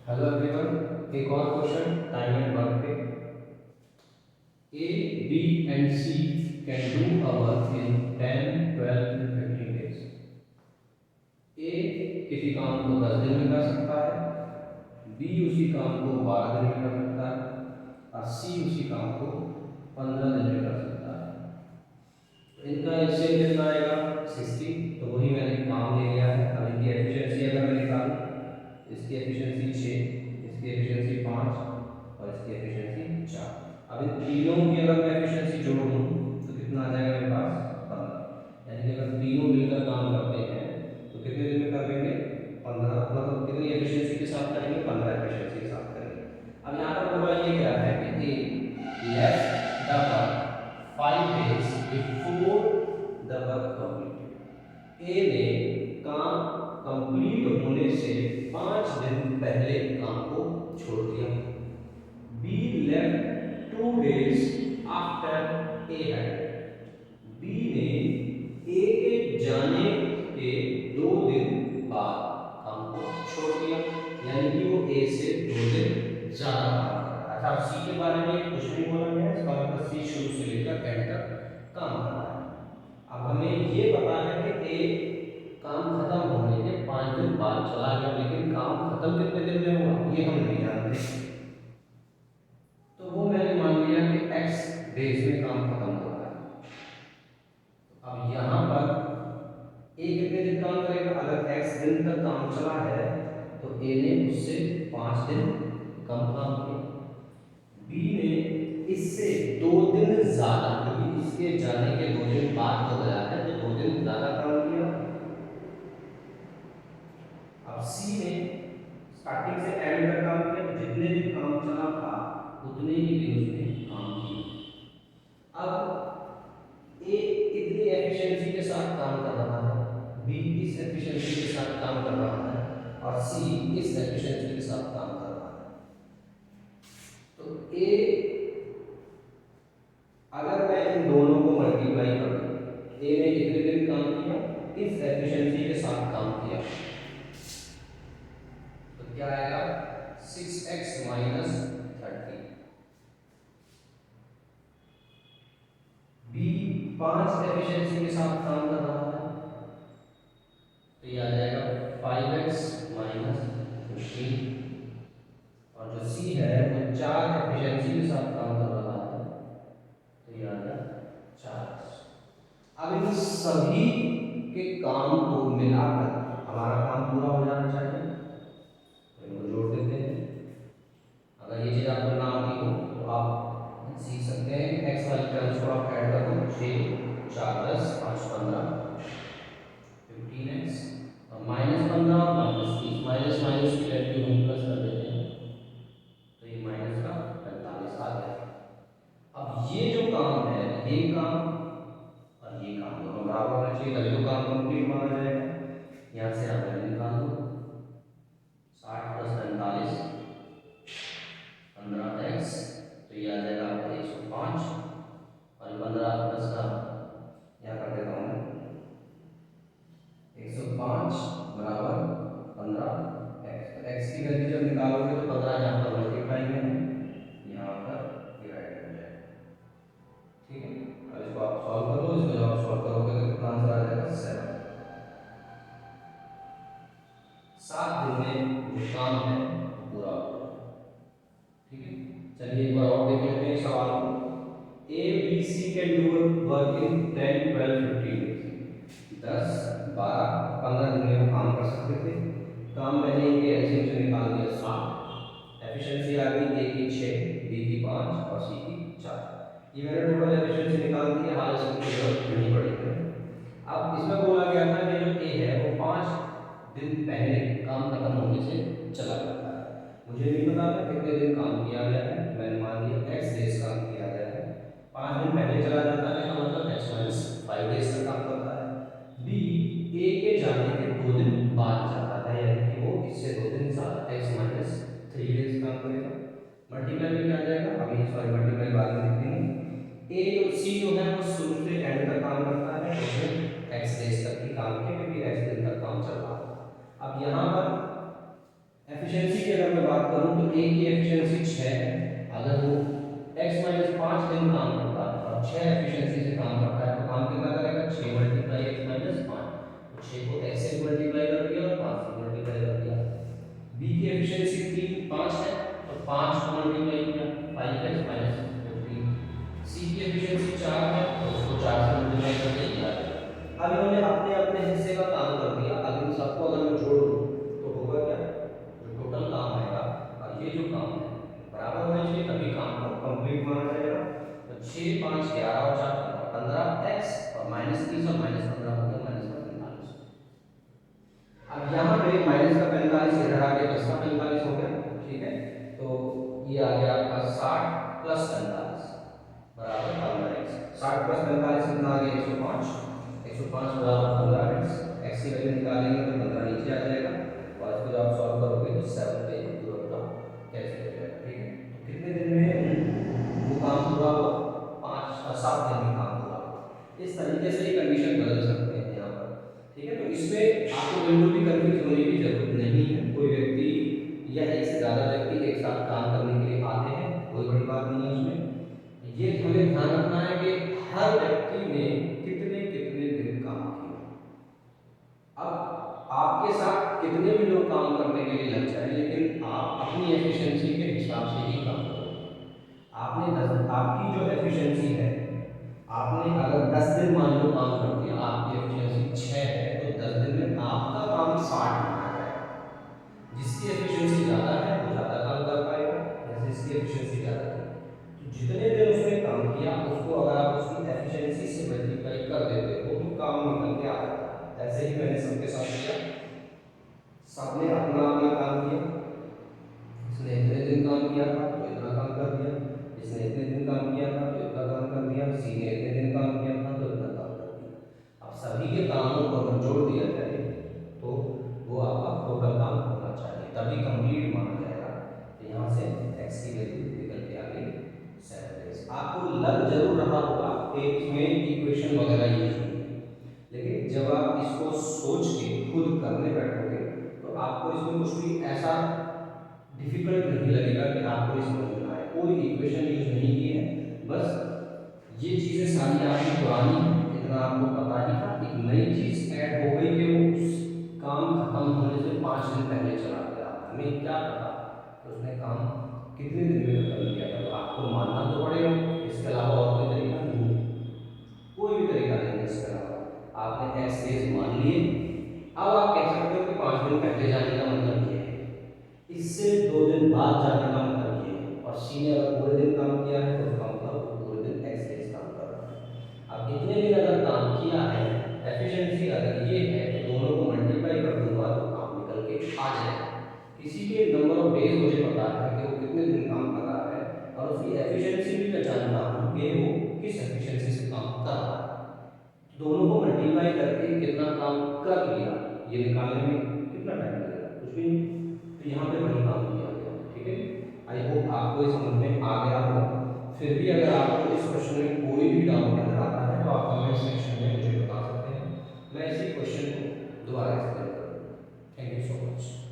Hello everyone, एक और question time and work पे। A, B and C can do a work in 10, 12 and 15 days। A किसी काम को 10 दिन में कर सकता है, बी उसी काम को 12 दिन में कर सकता है और सी उसी काम को 15 दिन में कर सकता है। तो इनका एलसीएम कितना आएगा? 60। तो वही मैंने काम ले लिया है। अब इनकी एफिशिएंसी अगर मैं निकालूं, इसकी एफिशिएंसी 6, इसकी एफिशिएंसी 5 और इसकी एफिशिएंसी 4। अब इन तीनों की अगर मैं एफिशिएंसी जोड़ दूं तो कितना आ जाएगा मेरे पास? 15। यानी कि अगर तीनों मिलकर काम करते हैं तो कितने दिन में कर लेंगे? 15। मतलब कितनी एफिशिएंसी के साथ करेंगे? 15 एफिशिएंसी के साथ करेंगे। अब यहाँ पर बोला ये गया है कि A left the work 5 days before the work completed. A ने काम कंप्लीट होने से 5 दिन पहले काम को छोड़ दिया। B left 2 days after A had. B ने ए के जाने के 2 दिन बाद काम को छोड़ दिया, यानी कि वो ए से 2 दिन ज्यादा काम कर रहा है। अच्छा, सी के बारे में कुछ नहीं बोला गया, इसका मतलब सी शुरू से लेकर एंड तक काम कर रहा है। अब हमें ये पता है कि ए काम खत्म होने के 5 दिन बाद चला गया, लेकिन काम खत्म कितने दिन में हुआ ये हम नहीं जानते। तो वो मैंने मान लिया कि x डेज में काम खत्म हो रहा है। अब यहाँ पर ए कितने दिन काम करेगा? अगर x दिन तक काम चला है तो ए ने उससे 5 दिन कम काम किया, बी ने इससे 2 दिन ज्यादा, क्योंकि इसके जाने के 2 दिन बाद हो गया है तो 2 दिन ज्यादा काम किया। अब सी ने स्टार्टिंग से एंड तक काम किया, तो जितने दिन काम चला था उतने ही दिन उसने काम किया। अब ए इतनी एफिशिएंसी के साथ काम कर रहा है, बी इस एफिशिएंसी के साथ काम कर रहा है और सी इस एफिशिएंसी के साथ काम कर रहा है। तो ए, अगर मैं इन दोनों को मल्टीप्लाई कर दूं, ए ने कितने दिन काम किया? इस एफिशिएंसी के साथ काम किया, तो क्या आएगा? 6x minus 30। बी 5 एफिशिएंसी के साथ काम कर रहा है, तो ये आ जाएगा 5x माइनस 15। और जो सी है वो 4 एफिशिएंसी के साथ काम कर रहा है, तो ये आ गया 4। अब इन सभी के काम को मिलाकर हमारा काम पूरा हो जाना चाहिए, तो इनको जोड़ देते हैं। अगर ये चीज़ आपको ना आती हो तो आप सीख सकते हैं कि एक्स वाली टर्म्स को आप ऐड कर दो। 6 4 10 5 15 15x और -15 और -30, माइनस माइनस की वैल्यू हम प्लस कर देते हैं, तो ये माइनस का 45 आ गया। अब ये जो काम है, ये काम और ये काम दोनों बराबर होना चाहिए, तभी तो काम कंप्लीट माना जाएगा। यहाँ से आप वैल्यू निकाल दो, 60 + 45 15x, तो ये आ जाएगा आपका 105 और 15 प्लस का यहाँ कर देता हूँ मैं 105 बराबर 15x। तो x की वैल्यू जब निकालोगे तो 15 यहाँ पर मल्टीप्लाई में है, यहाँ पर डिवाइड हो जाएगा। ठीक है, अब इसको आप सॉल्व कर लो। इसको जब आप सॉल्व करोगे तो कितना आंसर आ जाएगा? 7। 7 दिन में जो काम है वो पूरा हो जाएगा। ठीक है, चलिए एक बार और देख लेते हैं सवाल को। A B C can do work in 10 12 15 days. 10 12 15 दिन में वो काम कर सकते थे। काम मैंने इनके एलसीएम से निकाल दिया 7। एफिशिएंसी आ गई ए की 6, बी की 5 और सी की 4। ये मैंने टोटल एफिशिएंसी निकाल दी है, हाल इसकी जरूरत नहीं पड़ेगी। अब इसमें बोला गया था कि जो ए है वो 5 दिन पहले काम खत्म होने से चला जाता है। मुझे नहीं पता था कितने दिन काम किया गया है, मैंने मान लिया x डेज काम किया गया है। 5 दिन पहले चला जाता है, तो मतलब x माइनस 5 डेज का काम करता है। बी ए के जाने के 2 दिन बाद जाता है, यानी कि वो इससे 2 दिन ज्यादा x माइनस 3 डेज काम करेगा। मल्टीप्लाई में क्या आ जाएगा? अभी सॉरी, मल्टीप्लाई बाद में लिखते हैं। ए जो सी जो है वो शुरू से एंड तक काम करता है, तो उसने x डेज तक ही काम किया, क्योंकि x दिन तक काम चल रहा है। अब यहाँ पर एफिशिएंसी की अगर मैं बात ए की एफिशिएंसी 6 है, अगर वो x माइनस 5 दिन काम करता है और 6 एफिशिएंसी से काम करता है तो काम कितना करेगा, 6 मल्टीप्लाई x माइनस 5, तो 6 को x से मल्टीप्लाई कर दिया और 5 से मल्टीप्लाई कर दिया। b की एफिशिएंसी 5 है तो 5 को मल्टीप्लाई किया 5x माइनस 15। c की एफिशिएंसी 4 है तो उसको 4 से मल्टीप्लाई कर दिया। अब इन्होंने अपने अपने हिस्से का काम कर दिया। अब इन सबको अगर मैं जोड़ दूं तो होगा क्या, जो टोटल काम आएगा और ये जो काम है बराबर होने चाहिए, तभी काम को कंप्लीट माना जाएगा। तो 6 5 11 और 4 15 x और माइनस 30 और माइनस 15 हो गया माइनस का 45। अब यहाँ पे माइनस का 45 इधर आ गया, प्लस का 45 हो गया, ठीक है। तो ये आ गया आपका 60 प्लस 45 बराबर 15x। 60 प्लस 45 कितना आ गया, 105। 105 बराबर 15x। x की वैल्यू निकालेंगे तो 15 नीचे आ जाएगा और इसको जब आप सॉल्व करोगे तो 7 पे पूरा कैंसिल हो जाएगा, ठीक है। तो कितने दिन में वो काम पूरा हुआ, 7 दिन में काम पूरा हुआ। इस तरीके से ये कंडीशन बदल सकते हैं यहाँ पर, ठीक है। तो इसमें आपको बिल्कुल भी कंफ्यूज होने की जरूरत नहीं है। कोई व्यक्ति या एक से ज़्यादा व्यक्ति एक साथ काम करने के लिए आते हैं, कोई बड़ी बात नहीं है उसमें। ये हमें ध्यान रखना है कि हर व्यक्ति ने कितने कितने दिन काम किया। अब आपके साथ कितने भी लोग काम करने के लिए लग जाए, लेकिन आप अपनी एफिशिएंसी के हिसाब से ही काम करोगे। आपकी जो एफिशिएंसी है, आपने अगर 10 दिन मान लो काम कर दिया, आपकी एफिशिएंसी 6 है तो 10 दिन में आपका काम 60 माना जाएगा। जिसकी एफिशिएंसी ज़्यादा है वो ज़्यादा काम कर पाएगा, जैसे इसकी एफिशिएंसी ज़्यादा है तो जितने दिन उसने काम किया उसको अगर आप उसकी एफिशिएंसी से मल्टीप्लाई कर देते हो तो काम निकल के आ जाता है। ऐसे ही मैंने सबके साथ किया, सबने अपना अपना काम किया। इसने इतने दिन काम किया था तो इतना काम कर दिया, इसने इतने दिन काम किया था तो इतना काम कर दिया, सी ने इतने दिन काम किया था तो इतना काम कर दिया। अब सभी के कामों को अगर जोड़ दिया जाए तो वो आपका टोटल काम होना चाहिए, तभी कंप्लीट माना जाएगा। तो यहाँ से x की वैल्यू निकल के आ गई 7। आपको लग जरूर रहा होगा कि इसमें इक्वेशन वगैरह यूज होगी, लेकिन जब आप इसको सोच के खुद करने बैठोगे तो आपको इसमें कुछ भी ऐसा डिफिकल्ट नहीं लगेगा कि आपको इसमें समझना है। कोई इक्वेशन यूज नहीं की है, बस ये चीज़ें सारी आपकी पुरानी हैं, इतना आपको पता ही था। एक नई चीज़ ऐड हो गई कि वो उस काम खत्म होने से 5 दिन पहले चला गया। हमें क्या पता कि उसने काम कितने दिन में खत्म किया था, तो आपको मानना तो पड़ेगा। इसके अलावा और कोई तरीका नहीं है, कोई भी तरीका नहीं है इसके अलावा। आपने एक्स डेज मान लिए, अब आप कह सकते हो कि 5 दिन पहले जाने का मतलब ये है, इससे 2 दिन बाद जाने का मतलब ये है, और सी ने अगर पूरे दिन काम किया है तो उसका मतलब वो पूरे दिन एक्स डेज काम कर रहा है। अब इतने दिन अगर काम किया है, एफिशिएंसी अगर ये है तो दोनों को मल्टीप्लाई कर दूंगा तो काम निकल के आ जाएगा। किसी के नंबर ऑफ डेज मुझे पता है कि वो कितने दिन काम कर रहा है और उसकी एफिशिएंसी भी मैं जानता हूँ कि वो किस एफिशिएंसी से काम कर रहा है। दोनों को मल्टीप्लाई करके कितना काम कर लिया ये निकालने में कितना टाइम लगेगा, कुछ भी नहीं। तो यहाँ पे वही काम किया गया, ठीक है। आई होप आपको ये समझ में आ गया होगा। फिर भी अगर आपको इस क्वेश्चन में कोई भी डाउट नजर आता है तो आप कमेंट सेक्शन में मुझे बता सकते हैं, मैं इसी क्वेश्चन को दोबारा एक्सप्लेन करूँगा। Thank you so much.